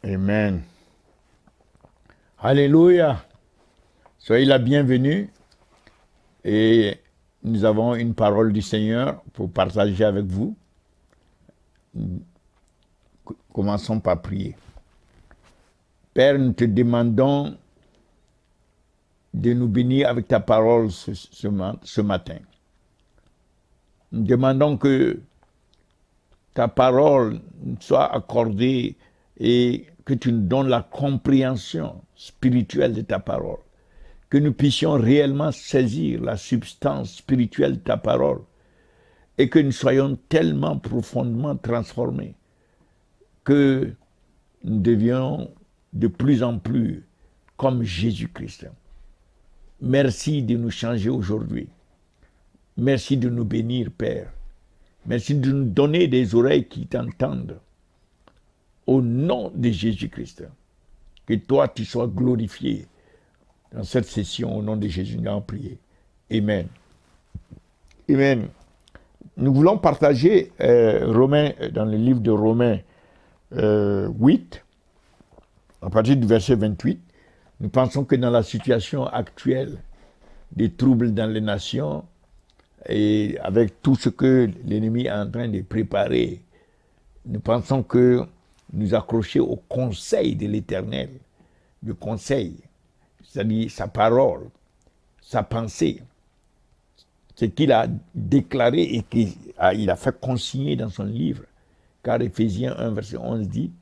Amen. Alléluia. Soyez la bienvenue. Et nous avons une parole du Seigneur pour partager avec vous. Commençons par prier. Père, nous te demandons de nous bénir avec ta parole ce matin. Nous demandons que ta parole soit accordée et que tu nous donnes la compréhension spirituelle de ta parole. Que nous puissions réellement saisir la substance spirituelle de ta parole et que nous soyons tellement profondément transformés que nous devions de plus en plus comme Jésus-Christ. Merci de nous changer aujourd'hui. Merci de nous bénir, Père. Merci de nous donner des oreilles qui t'entendent. Au nom de Jésus-Christ, que toi, tu sois glorifié dans cette session. Au nom de Jésus, nous avons prié. Amen. Amen. Nous voulons partager Romains, dans le livre de Romains 8, à partir du verset 28. Nous pensons que dans la situation actuelle des troubles dans les nations et avec tout ce que l'ennemi est en train de préparer, nous pensons que nous accrocher au conseil de l'Éternel, le conseil, c'est-à-dire sa parole, sa pensée, ce qu'il a déclaré et qu'il a fait consigner dans son livre, car Éphésiens 1, verset 11 dit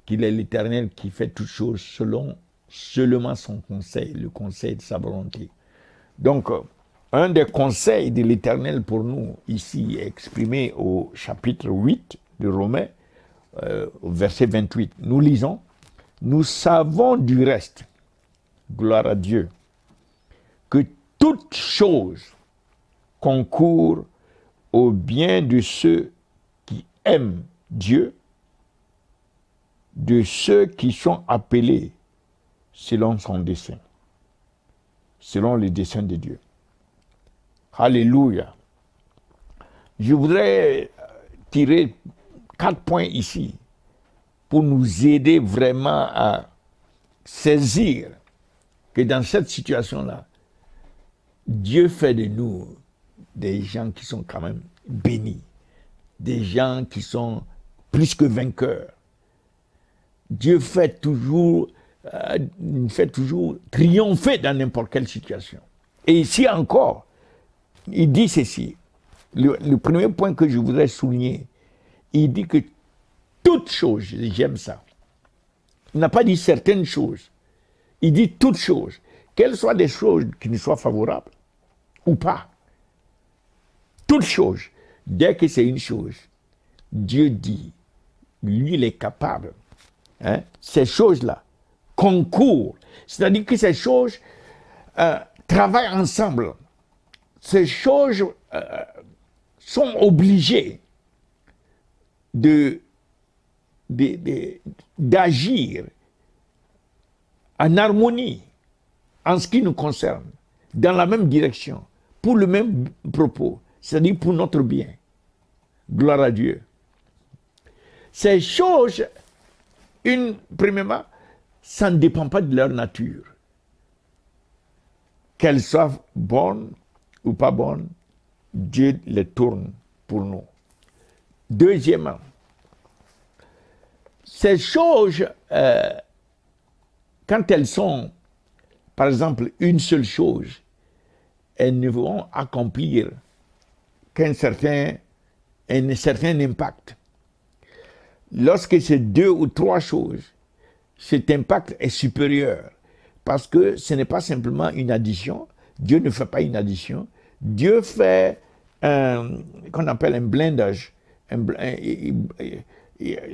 qu'il est l'Éternel qui fait toutes choses selon seulement son conseil, le conseil de sa volonté. Donc, un des conseils de l'Éternel pour nous, ici, est exprimé au chapitre 8 de Romains, au verset 28. Nous lisons, « Nous savons du reste, gloire à Dieu, que toute chose concourt au bien de ceux qui aiment Dieu, de ceux qui sont appelés selon son dessein, selon le dessein de Dieu. » Alléluia. Je voudrais tirer 4 points ici pour nous aider vraiment à saisir que dans cette situation-là, Dieu fait de nous des gens qui sont quand même bénis, des gens qui sont plus que vainqueurs. Dieu fait toujours triompher dans n'importe quelle situation. Et ici encore, il dit ceci. Le premier point que je voudrais souligner, il dit que toutes choses, j'aime ça. Il n'a pas dit certaines choses. Il dit toutes choses. Qu'elles soient des choses qui nous soient favorables ou pas. Toutes choses. Dès que c'est une chose, Dieu dit, lui, il est capable. Hein, ces choses-là concourent. C'est-à-dire que ces choses travaillent ensemble. Ces choses sont obligées d'agir en harmonie en ce qui nous concerne, dans la même direction, pour le même propos, c'est-à-dire pour notre bien. Gloire à Dieu. Ces choses, premièrement, ça ne dépend pas de leur nature. Qu'elles soient bonnes ou pas bonnes, Dieu les tourne pour nous. Deuxièmement, ces choses, quand elles sont, par exemple, une seule chose, elles ne vont accomplir qu'un certain impact. Lorsque c'est 2 ou 3 choses, cet impact est supérieur. Parce que ce n'est pas simplement une addition. Dieu ne fait pas une addition. Dieu fait qu'on appelle un blindage. Il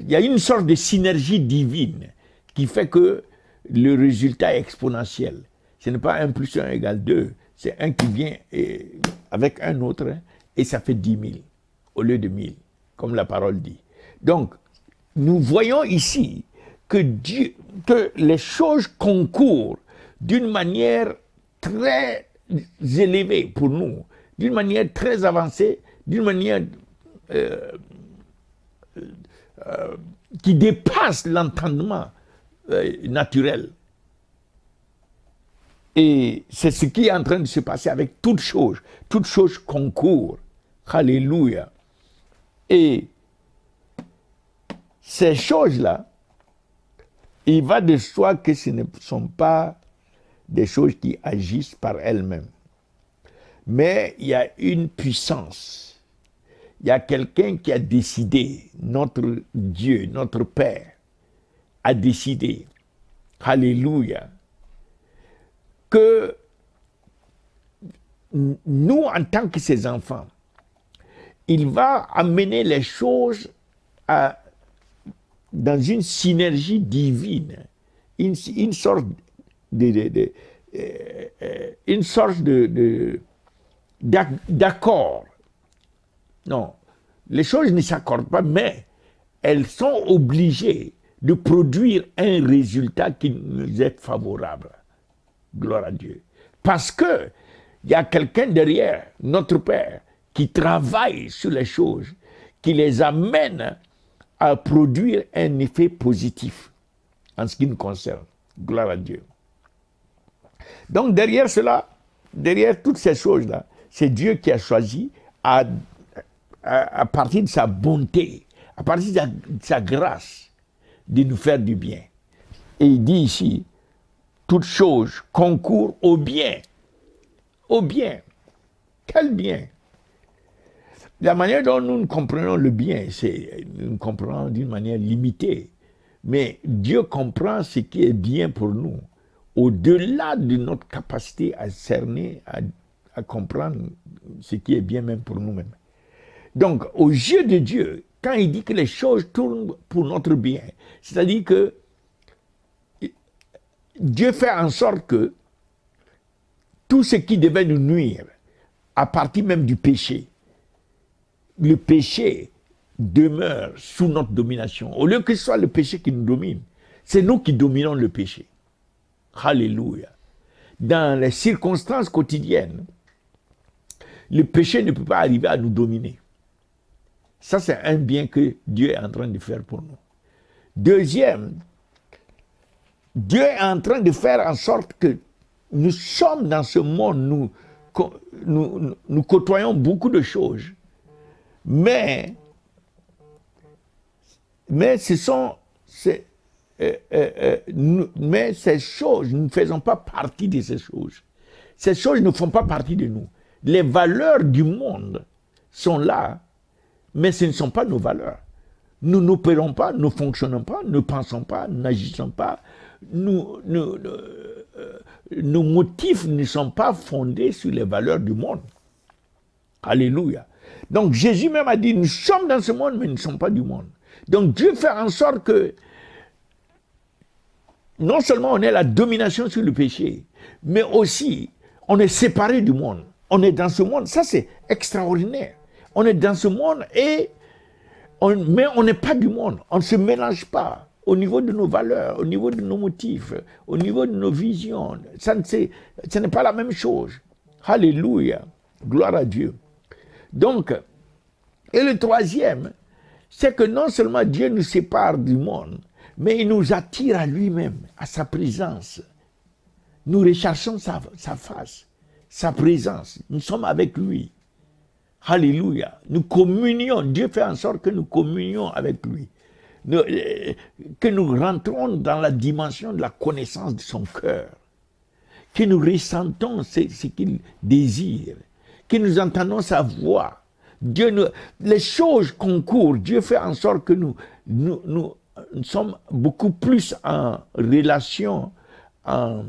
y a une sorte de synergie divine qui fait que le résultat est exponentiel. Ce n'est pas 1 plus 1 égale 2. C'est un qui vient avec un autre et ça fait 10 000 au lieu de 1000, comme la parole dit. Donc, nous voyons ici que les choses concourent d'une manière très élevée pour nous, d'une manière très avancée, d'une manière qui dépasse l'entendement naturel. Et c'est ce qui est en train de se passer avec toutes choses. Toutes choses concourent. Alléluia. Et ces choses-là, il va de soi que ce ne sont pas des choses qui agissent par elles-mêmes. Mais il y a une puissance. Il y a quelqu'un qui a décidé, notre Dieu, notre Père, a décidé, alléluia, que nous, en tant que ses enfants, il va amener les choses dans une synergie divine, une sorte d'accord. Non, les choses ne s'accordent pas, mais elles sont obligées de produire un résultat qui nous est favorable. Gloire à Dieu. Parce que il y a quelqu'un derrière, notre Père, qui travaille sur les choses, qui les amène à produire un effet positif en ce qui nous concerne. Gloire à Dieu. Donc derrière cela, derrière toutes ces choses-là, c'est Dieu qui a choisi à partir de sa bonté, à partir de sa grâce, de nous faire du bien. Et il dit ici, toutes choses concourent au bien. Au bien. Quel bien? La manière dont nous comprenons le bien, c'est nous comprenons d'une manière limitée. Mais Dieu comprend ce qui est bien pour nous, au-delà de notre capacité à cerner, à comprendre ce qui est bien même pour nous-mêmes. Donc, aux yeux de Dieu, quand il dit que les choses tournent pour notre bien, c'est-à-dire que Dieu fait en sorte que tout ce qui devait nous nuire, à partir même du péché, le péché demeure sous notre domination. Au lieu que ce soit le péché qui nous domine, c'est nous qui dominons le péché. Alléluia. Dans les circonstances quotidiennes, le péché ne peut pas arriver à nous dominer. Ça, c'est un bien que Dieu est en train de faire pour nous. Deuxième, Dieu est en train de faire en sorte que nous sommes dans ce monde, nous côtoyons beaucoup de choses, mais ces choses, nous ne faisons pas partie de ces choses. Ces choses ne font pas partie de nous. Les valeurs du monde sont là, mais ce ne sont pas nos valeurs. Nous n'opérons pas, ne fonctionnons pas, ne pensons pas, n'agissons pas. Nos motifs ne sont pas fondés sur les valeurs du monde. Alléluia. Donc Jésus même a dit, nous sommes dans ce monde, mais nous ne sommes pas du monde. Donc Dieu fait en sorte que non seulement on ait la domination sur le péché, mais aussi on est séparé du monde. On est dans ce monde, ça c'est extraordinaire. On est dans ce monde mais on n'est pas du monde. On ne se mélange pas au niveau de nos valeurs, au niveau de nos motifs, au niveau de nos visions. Ce n'est pas la même chose. Alléluia. Gloire à Dieu. Donc, et le troisième, c'est que non seulement Dieu nous sépare du monde, mais il nous attire à lui-même, à sa présence. Nous recherchons sa face, sa présence. Nous sommes avec lui. Alléluia. Nous communions. Dieu fait en sorte que nous communions avec lui. Que nous rentrons dans la dimension de la connaissance de son cœur. Que nous ressentons ce qu'il désire. Que nous entendons sa voix. Les choses concourent. Dieu fait en sorte que nous sommes beaucoup plus en relation, en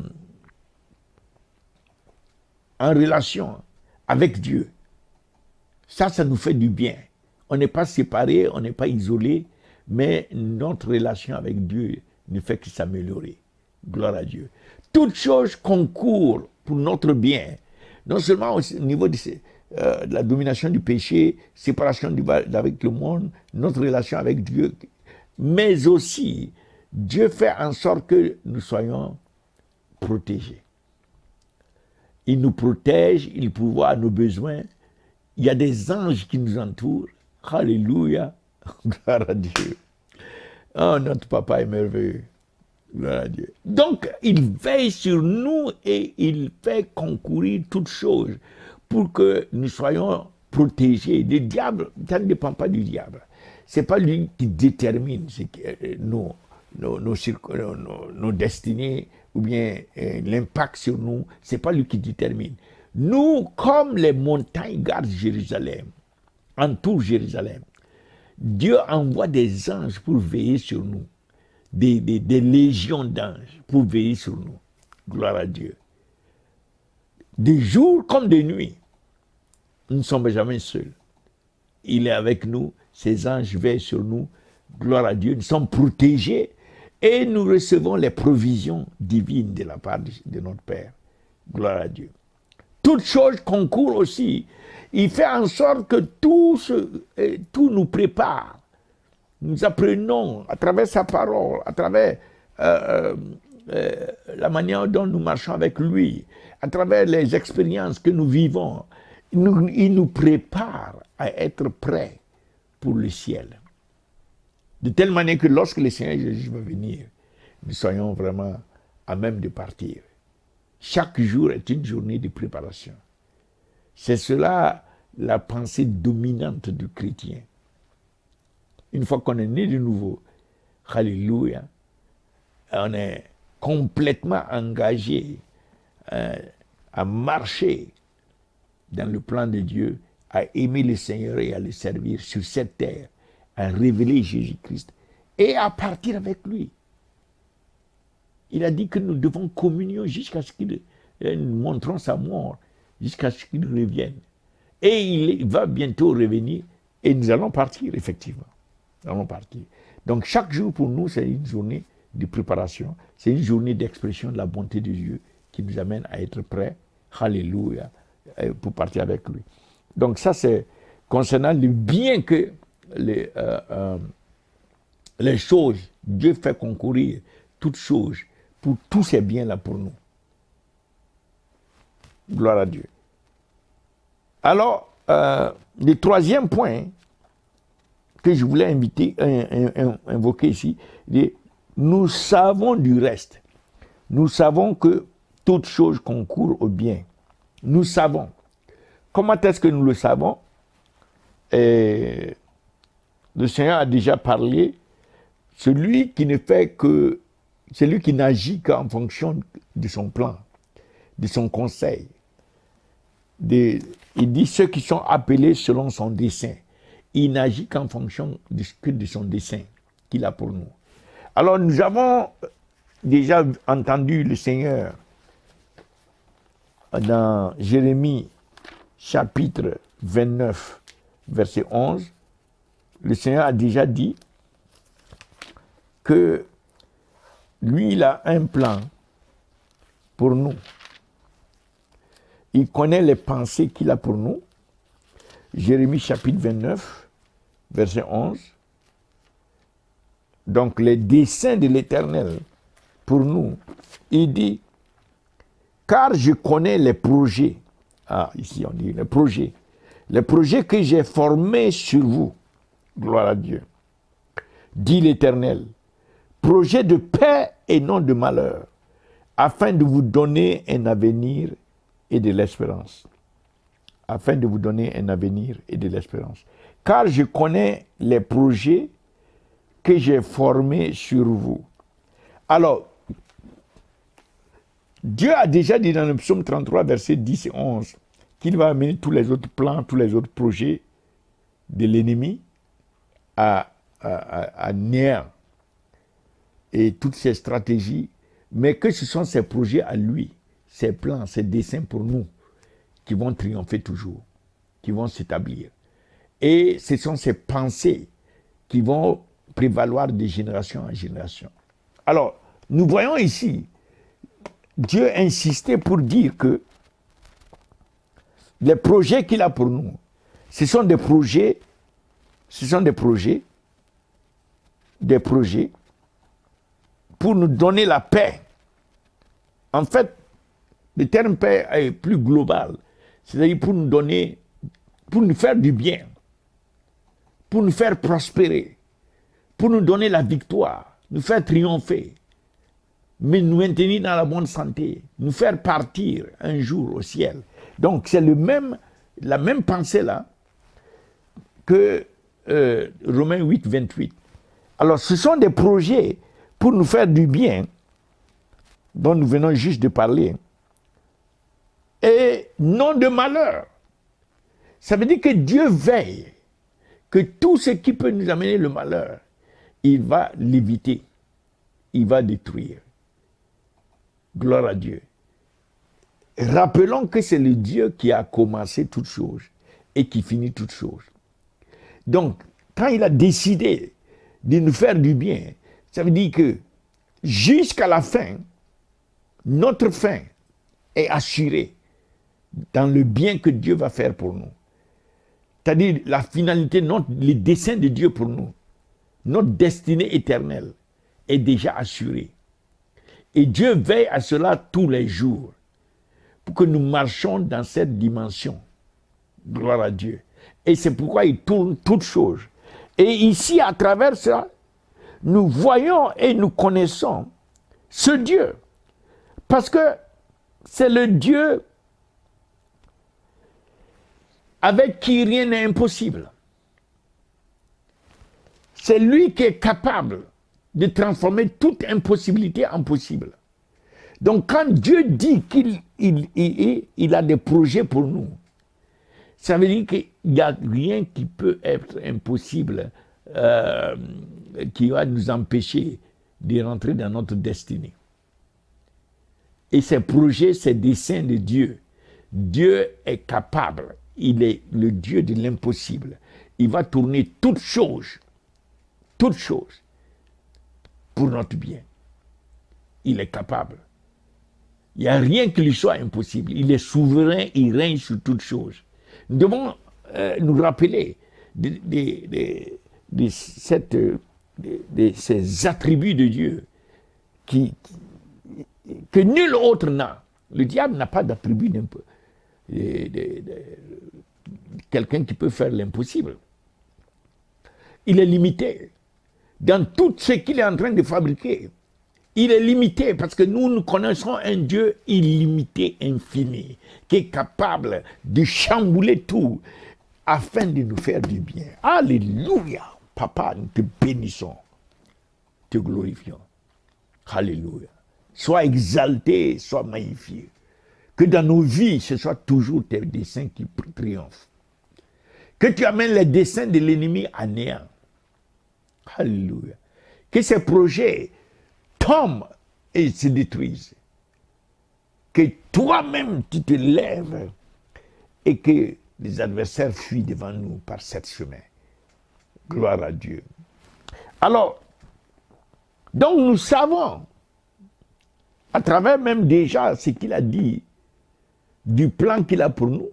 relation avec Dieu. Ça nous fait du bien. On n'est pas séparés, on n'est pas isolés, mais notre relation avec Dieu ne fait que s'améliorer. Gloire à Dieu. Toutes choses concourent pour notre bien. Non seulement au niveau de la domination du péché, séparation avec le monde, notre relation avec Dieu, mais aussi Dieu fait en sorte que nous soyons protégés. Il nous protège, il pourvoit à nos besoins. Il y a des anges qui nous entourent. Alléluia. Gloire à Dieu. Oh, notre papa est merveilleux. Gloire à Dieu. Donc, il veille sur nous et il fait concourir toutes choses pour que nous soyons protégés. Le diable, ça ne dépend pas du diable. Ce n'est pas lui qui détermine nos destinées ou bien l'impact sur nous. Ce n'est pas lui qui détermine. Nous, comme les montagnes gardent Jérusalem, entourent Jérusalem, Dieu envoie des anges pour veiller sur nous. Des légions d'anges pour veiller sur nous. Gloire à Dieu. Des jours comme des nuits. Nous ne sommes jamais seuls. Il est avec nous. Ses anges veillent sur nous. Gloire à Dieu. Nous sommes protégés et nous recevons les provisions divines de la part de notre Père. Gloire à Dieu. Toutes choses concourent aussi. Il fait en sorte que tout nous prépare. Nous apprenons à travers sa parole, à travers la manière dont nous marchons avec lui, à travers les expériences que nous vivons. Il nous prépare à être prêts pour le ciel. De telle manière que lorsque le Seigneur Jésus va venir, nous soyons vraiment à même de partir. Chaque jour est une journée de préparation. C'est cela la pensée dominante du chrétien. Une fois qu'on est né de nouveau, alléluia, on est complètement engagé à marcher dans le plan de Dieu, à aimer le Seigneur et à le servir sur cette terre, à révéler Jésus-Christ et à partir avec lui. Il a dit que nous devons communier jusqu'à ce qu'il nous montrons sa mort, jusqu'à ce qu'il revienne. Et il va bientôt revenir et nous allons partir, effectivement. Nous allons partir. Donc chaque jour pour nous, c'est une journée de préparation, c'est une journée d'expression de la bonté de Dieu qui nous amène à être prêts, alléluia, pour partir avec lui. Donc ça c'est concernant le bien que les choses, Dieu fait concourir toutes choses pour tous ces biens-là pour nous. Gloire à Dieu. Alors, le troisième point que je voulais invoquer ici, nous savons du reste. Nous savons que toute chose concourt au bien. Nous savons. Comment est-ce que nous le savons? Le Seigneur a déjà parlé. Celui qui ne fait que, celui qui n'agit qu'en fonction de son plan, de son conseil. Il dit ceux qui sont appelés selon son dessein. Il n'agit qu'en fonction de son dessein qu'il a pour nous. Alors nous avons déjà entendu le Seigneur dans Jérémie chapitre 29, verset 11. Le Seigneur a déjà dit que lui, il a un plan pour nous. Il connaît les pensées qu'il a pour nous. Jérémie chapitre 29, verset 11. Donc les desseins de l'Éternel pour nous. Il dit, car je connais les projets. Ah, ici on dit les projets. Les projets que j'ai formés sur vous. Gloire à Dieu. Dit l'Éternel. Projet de paix et non de malheur, afin de vous donner un avenir et de l'espérance. Afin de vous donner un avenir et de l'espérance. Car je connais les projets que j'ai formés sur vous. Alors, Dieu a déjà dit dans le psaume 33, versets 10 et 11, qu'il va amener tous les autres plans, tous les autres projets de l'ennemi à néant. Et toutes ces stratégies, mais que ce sont ses projets à lui, ses plans, ses desseins pour nous, qui vont triompher toujours, qui vont s'établir. Et ce sont ses pensées qui vont prévaloir de génération en génération. Alors, nous voyons ici, Dieu insistait pour dire que les projets qu'il a pour nous, ce sont des projets pour nous donner la paix. En fait, le terme paix est plus global. C'est-à-dire pour nous donner, pour nous faire du bien, pour nous faire prospérer, pour nous donner la victoire, nous faire triompher, mais nous maintenir dans la bonne santé, nous faire partir un jour au ciel. Donc c'est la même pensée là que Romains 8, 28. Alors ce sont des projets pour nous faire du bien, dont nous venons juste de parler, et non de malheur. Ça veut dire que Dieu veille que tout ce qui peut nous amener le malheur, il va l'éviter, il va détruire. Gloire à Dieu. Rappelons que c'est le Dieu qui a commencé toutes choses et qui finit toutes choses. Donc, quand il a décidé de nous faire du bien, ça veut dire que jusqu'à la fin, notre fin est assurée dans le bien que Dieu va faire pour nous. C'est-à-dire la finalité, le dessein de Dieu pour nous, notre destinée éternelle est déjà assurée. Et Dieu veille à cela tous les jours pour que nous marchions dans cette dimension. Gloire à Dieu. Et c'est pourquoi il tourne toutes choses. Et ici, à travers ça, nous voyons et nous connaissons ce Dieu. Parce que c'est le Dieu avec qui rien n'est impossible. C'est lui qui est capable de transformer toute impossibilité en possible. Donc quand Dieu dit qu'il a des projets pour nous, ça veut dire qu'il n'y a rien qui peut être impossible, qui va nous empêcher de rentrer dans notre destinée. Et ces projets, ces desseins de Dieu, Dieu est capable, il est le Dieu de l'impossible. Il va tourner toutes choses pour notre bien. Il est capable. Il n'y a rien qui lui soit impossible. Il est souverain, il règne sur toutes choses. Nous devons nous rappeler de ces attributs de Dieu que nul autre n'a. Le diable n'a pas d'attribut quelqu'un qui peut faire l'impossible. Il est limité dans tout ce qu'il est en train de fabriquer. Il est limité parce que nous connaissons un Dieu illimité, infini, qui est capable de chambouler tout afin de nous faire du bien. Alléluia. Papa, nous te bénissons, te glorifions. Alléluia. Sois exalté, sois magnifié. Que dans nos vies, ce soit toujours tes desseins qui triomphent. Que tu amènes les desseins de l'ennemi à néant. Alléluia. Que ces projets tombent et se détruisent. Que toi-même, tu te lèves et que les adversaires fuient devant nous par cette chemin. Gloire à Dieu. Alors, donc nous savons, à travers même déjà ce qu'il a dit, du plan qu'il a pour nous,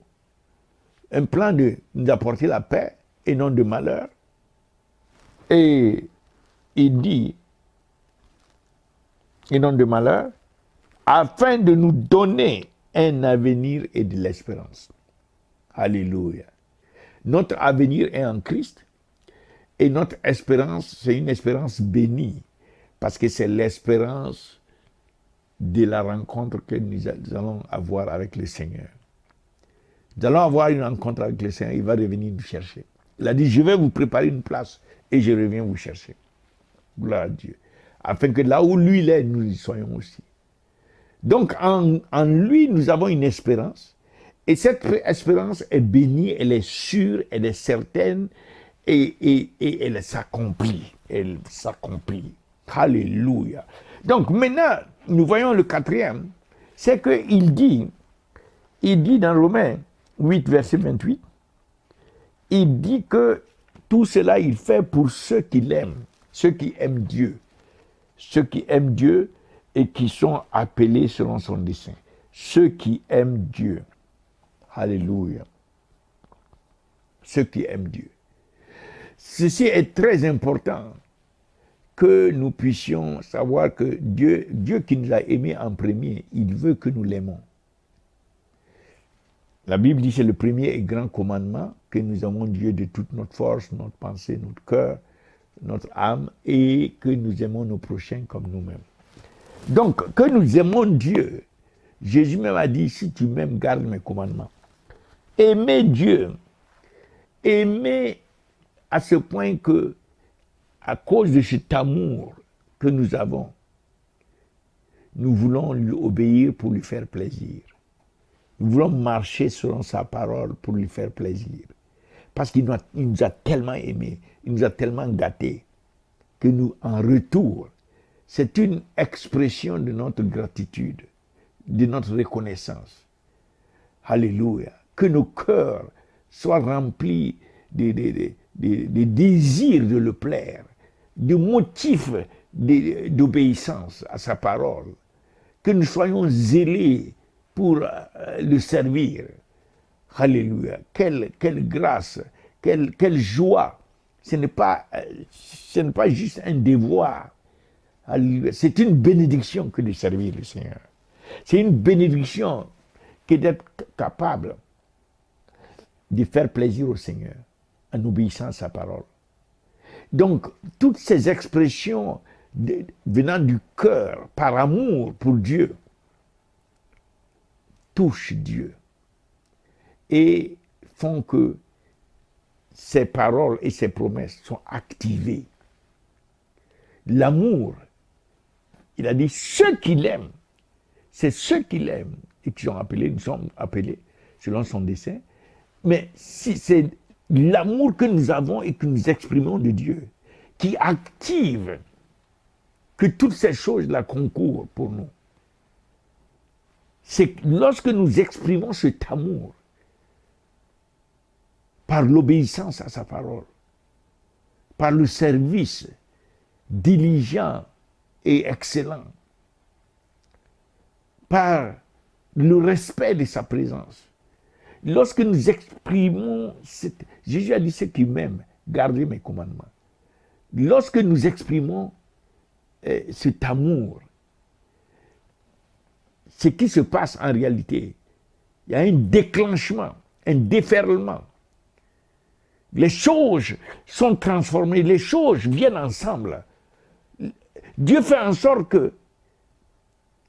un plan de nous apporter la paix et non de malheur. Et il dit, et non de malheur, afin de nous donner un avenir et de l'espérance. Alléluia. Notre avenir est en Christ et notre espérance, c'est une espérance bénie parce que c'est l'espérance de la rencontre que nous allons avoir avec le Seigneur. Nous allons avoir une rencontre avec le Seigneur, il va revenir nous chercher. Il a dit, je vais vous préparer une place et je reviens vous chercher. Gloire à Dieu. Afin que là où lui il est, nous y soyons aussi. Donc en lui, nous avons une espérance. Et cette espérance est bénie, elle est sûre, elle est certaine et elle s'accomplit. Elle s'accomplit. Alléluia. Donc maintenant, nous voyons le quatrième. C'est qu'il dit dans Romains 8, verset 28, il dit que tout cela, il fait pour ceux qui l'aiment, ceux qui aiment Dieu. Ceux qui aiment Dieu et qui sont appelés selon son dessein. Ceux qui aiment Dieu. Alléluia. Ceux qui aiment Dieu. Ceci est très important que nous puissions savoir que Dieu qui nous a aimés en premier, il veut que nous l'aimons. La Bible dit que c'est le premier et grand commandement, que nous aimons Dieu de toute notre force, notre pensée, notre cœur, notre âme et que nous aimons nos prochains comme nous-mêmes. Donc, que nous aimons Dieu. Jésus même a dit, si tu m'aimes, garde mes commandements. Aimer Dieu, aimer à ce point que, à cause de cet amour que nous avons, nous voulons lui obéir pour lui faire plaisir. Nous voulons marcher selon sa parole pour lui faire plaisir. Parce qu'il nous a tellement aimés, il nous a tellement gâtés, que nous, en retour, c'est une expression de notre gratitude, de notre reconnaissance. Alléluia. Que nos cœurs soient remplis de désirs de le plaire, de motifs d'obéissance à sa parole. Que nous soyons zélés pour le servir. Alléluia. Quelle grâce, quelle joie. Ce n'est pas juste un devoir. C'est une bénédiction que de servir le Seigneur. C'est une bénédiction que d'être capable de faire plaisir au Seigneur en obéissant à sa parole. Donc, toutes ces expressions venant du cœur, par amour pour Dieu, touchent Dieu et font que ses paroles et ses promesses sont activées. L'amour, il a dit, ceux qui l'aiment, c'est ceux qui l'aiment et qui sont appelés, nous sommes appelés selon son dessein. Mais si c'est l'amour que nous avons et que nous exprimons de Dieu qui active que toutes ces choses-là concourent pour nous. C'est lorsque nous exprimons cet amour par l'obéissance à sa parole, par le service diligent et excellent, par le respect de sa présence. Lorsque nous exprimons, Jésus a dit ceux qui m'aiment, gardez mes commandements. Lorsque nous exprimons cet amour, ce qui se passe en réalité, il y a un déclenchement, un déferlement. Les choses sont transformées, les choses viennent ensemble. Dieu fait en sorte que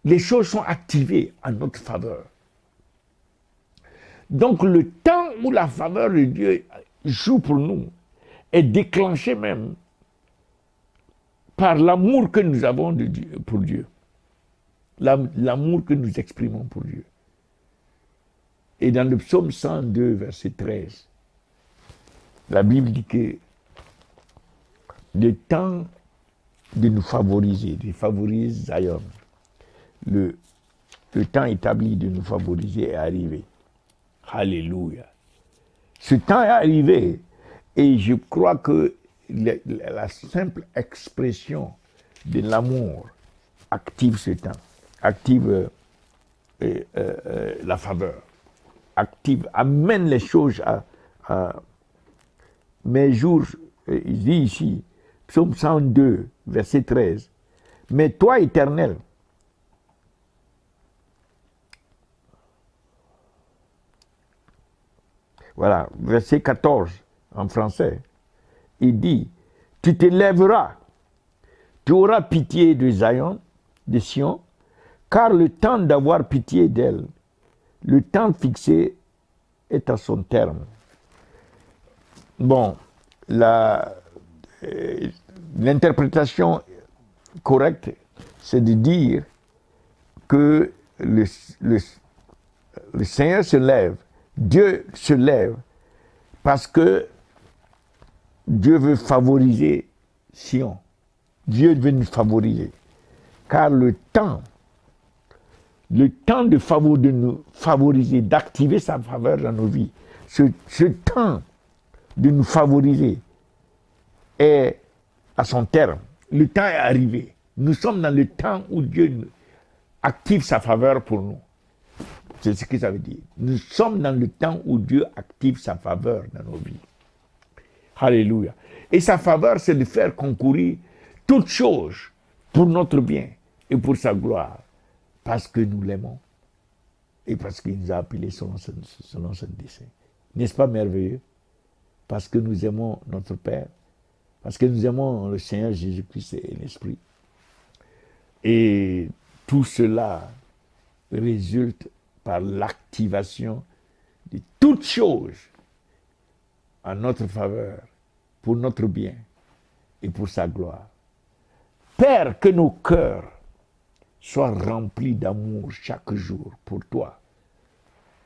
les choses sont activées en notre faveur. Donc le temps où la faveur de Dieu joue pour nous est déclenché même par l'amour que nous avons de Dieu, pour Dieu. L'amour que nous exprimons pour Dieu. Et dans le psaume 102, verset 13, la Bible dit que le temps de nous favoriser, de favoriser Zion, le temps établi de nous favoriser est arrivé. Alléluia. Ce temps est arrivé et je crois que la simple expression de l'amour active ce temps, active la faveur, amène les choses à mes jours, il dit ici, psaume 102, verset 13, mais toi, Éternel, voilà, verset 14 en français, il dit, tu te lèveras, tu auras pitié de Zion, de Sion, car le temps d'avoir pitié d'elle, le temps fixé est à son terme. Bon, l'interprétation correcte, c'est de dire que le Seigneur se lève, Dieu se lève, parce que Dieu veut favoriser Sion. Dieu veut nous favoriser. Car le temps de nous favoriser, d'activer sa faveur dans nos vies, ce temps de nous favoriser est à son terme. Le temps est arrivé. Nous sommes dans le temps où Dieu active sa faveur pour nous. C'est ce que ça veut dire. Nous sommes dans le temps où Dieu active sa faveur dans nos vies. Alléluia. Et sa faveur, c'est de faire concourir toutes choses pour notre bien et pour sa gloire. Parce que nous l'aimons et parce qu'il nous a appelés selon son dessein. N'est-ce pas merveilleux? Parce que nous aimons notre Père, Parce que nous aimons le Seigneur Jésus-Christ et l'Esprit. Et tout cela résulte par l'activation de toutes choses en notre faveur, pour notre bien et pour sa gloire. Père, que nos cœurs soient remplis d'amour chaque jour pour toi.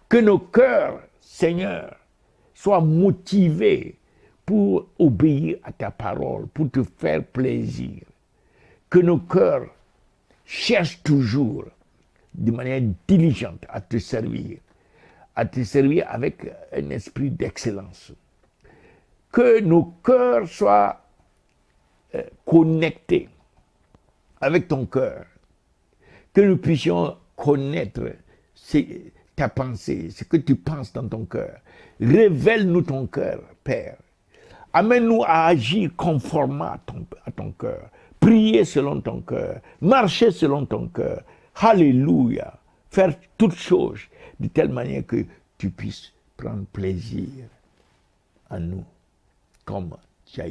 Que nos cœurs, Seigneur, soient motivés pour obéir à ta parole, pour te faire plaisir. Que nos cœurs cherchent toujours de manière diligente à te servir avec un esprit d'excellence. Que nos cœurs soient connectés avec ton cœur. Que nous puissions connaître ta pensée, ce que tu penses dans ton cœur. Révèle-nous ton cœur, Père. Amène-nous à agir conformément à ton cœur. Prier selon ton cœur. Marcher selon ton cœur. Alléluia. Faire toutes choses de telle manière que tu puisses prendre plaisir en nous, comme tu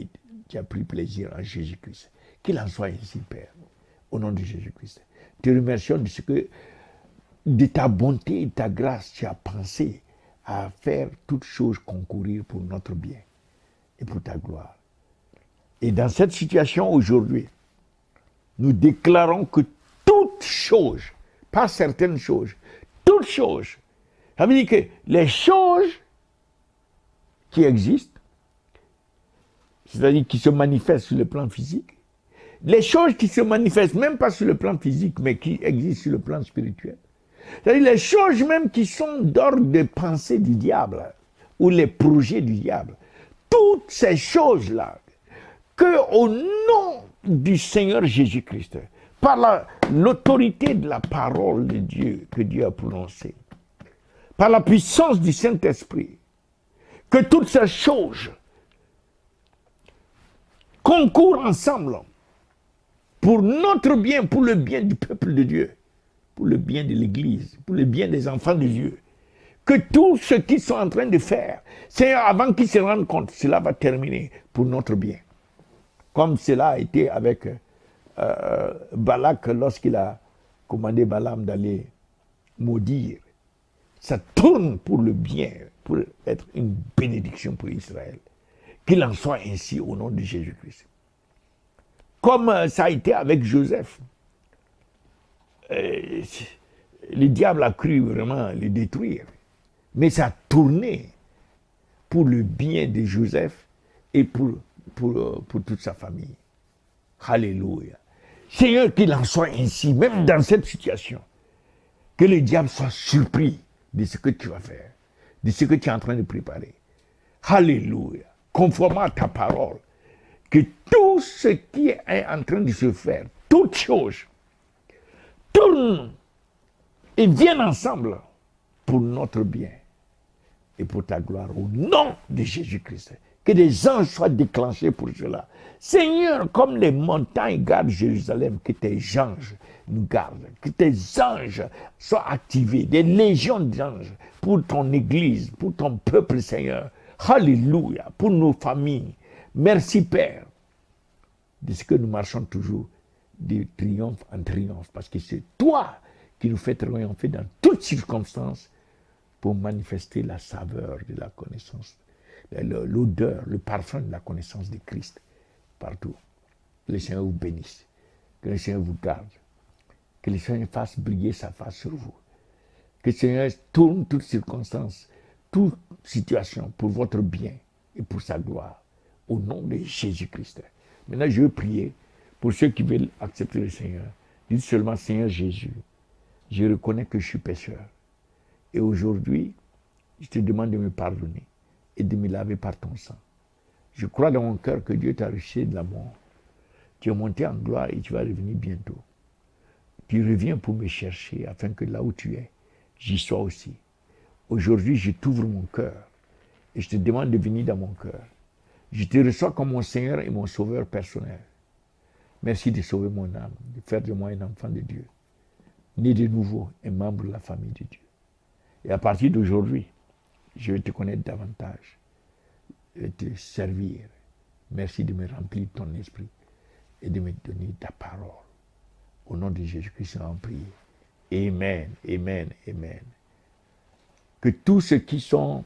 as pris plaisir en Jésus-Christ. Qu'il en soit ainsi, Père, au nom de Jésus-Christ. Te remercions de ta bonté et de ta grâce, tu as pensé à faire toutes choses concourir pour notre bien et pour ta gloire. Et dans cette situation aujourd'hui, nous déclarons que toutes choses, pas certaines choses, toutes choses, ça veut dire que les choses qui existent, c'est-à-dire qui se manifestent sur le plan physique, les choses qui se manifestent même pas sur le plan physique, mais qui existent sur le plan spirituel, c'est-à-dire les choses même qui sont d'ordre de pensée du diable, ou les projets du diable, toutes ces choses-là, que au nom du Seigneur Jésus-Christ, par l'autorité de la parole de Dieu que Dieu a prononcée, par la puissance du Saint-Esprit, que toutes ces choses concourent ensemble pour notre bien, pour le bien du peuple de Dieu, pour le bien de l'Église, pour le bien des enfants de Dieu. Que tout ce qu'ils sont en train de faire, c'est avant qu'ils se rendent compte, cela va terminer pour notre bien. Comme cela a été avec Balak lorsqu'il a commandé Balaam d'aller maudire. Ça tourne pour le bien, pour être une bénédiction pour Israël. Qu'il en soit ainsi au nom de Jésus-Christ. Comme ça a été avec Joseph. Le diable a cru vraiment le détruire. Mais ça a tourné pour le bien de Joseph et pour toute sa famille. Alléluia. Seigneur, qu'il en soit ainsi, même dans cette situation. Que le diable soit surpris de ce que tu vas faire, de ce que tu es en train de préparer. Alléluia. Conformément à ta parole. Que tout ce qui est en train de se faire, toutes choses, tournent et viennent ensemble pour notre bien et pour ta gloire au nom de Jésus-Christ. Que des anges soient déclenchés pour cela. Seigneur, comme les montagnes gardent Jérusalem, que tes anges nous gardent, que tes anges soient activés, des légions d'anges pour ton Église, pour ton peuple, Seigneur. Alléluia, pour nos familles. Merci, Père, de ce que nous marchons toujours de triomphe en triomphe, parce que c'est toi qui nous fais triompher dans toutes circonstances pour manifester la saveur de la connaissance, l'odeur, le parfum de la connaissance de Christ partout. Que le Seigneur vous bénisse, que le Seigneur vous garde, que le Seigneur fasse briller sa face sur vous, que le Seigneur tourne toutes circonstances, toute situation pour votre bien et pour sa gloire, au nom de Jésus-Christ. Maintenant, je veux prier pour ceux qui veulent accepter le Seigneur. Dites seulement, Seigneur Jésus, je reconnais que je suis pécheur. Et aujourd'hui, je te demande de me pardonner et de me laver par ton sang. Je crois dans mon cœur que Dieu t'a racheté de la mort. Tu es monté en gloire et tu vas revenir bientôt. Tu reviens pour me chercher afin que là où tu es, j'y sois aussi. Aujourd'hui, je t'ouvre mon cœur et je te demande de venir dans mon cœur. Je te reçois comme mon Seigneur et mon Sauveur personnel. Merci de sauver mon âme, de faire de moi un enfant de Dieu, né de nouveau, un membre de la famille de Dieu. Et à partir d'aujourd'hui, je vais te connaître davantage, et te servir, Merci de me remplir de ton esprit et de me donner ta parole. Au nom de Jésus-Christ, nous avons prié. Amen, amen, amen. Que tous ceux qui sont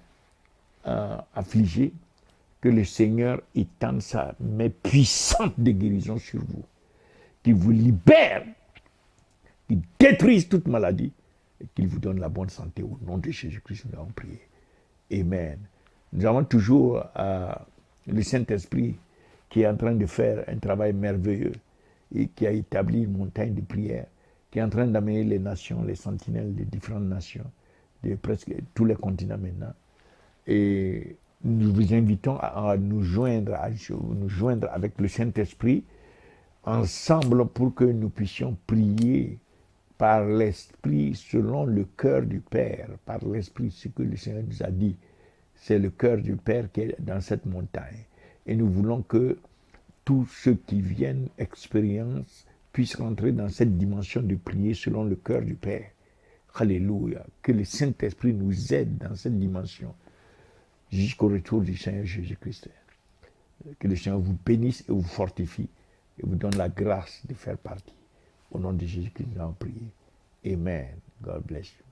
affligés, que le Seigneur étende sa main puissante de guérison sur vous, qu'il vous libère, qu'il détruise toute maladie et qu'il vous donne la bonne santé. Au nom de Jésus-Christ, nous avons prié. Amen. Nous avons toujours le Saint-Esprit qui est en train de faire un travail merveilleux et qui a établi une montagne de prière, qui est en train d'amener les nations, les sentinelles des différentes nations, de presque tous les continents maintenant. Et nous vous invitons à nous joindre avec le Saint-Esprit ensemble pour que nous puissions prier par l'Esprit selon le cœur du Père, par l'Esprit, ce que le Seigneur nous a dit. C'est le cœur du Père qui est dans cette montagne. Et nous voulons que tous ceux qui viennent expérience puissent rentrer dans cette dimension de prier selon le cœur du Père. Alléluia. Que le Saint-Esprit nous aide dans cette dimension jusqu'au retour du Seigneur Jésus-Christ. Que le Seigneur vous bénisse et vous fortifie et vous donne la grâce de faire partie. Au nom de Jésus-Christ, nous avons prié. Amen. God bless you.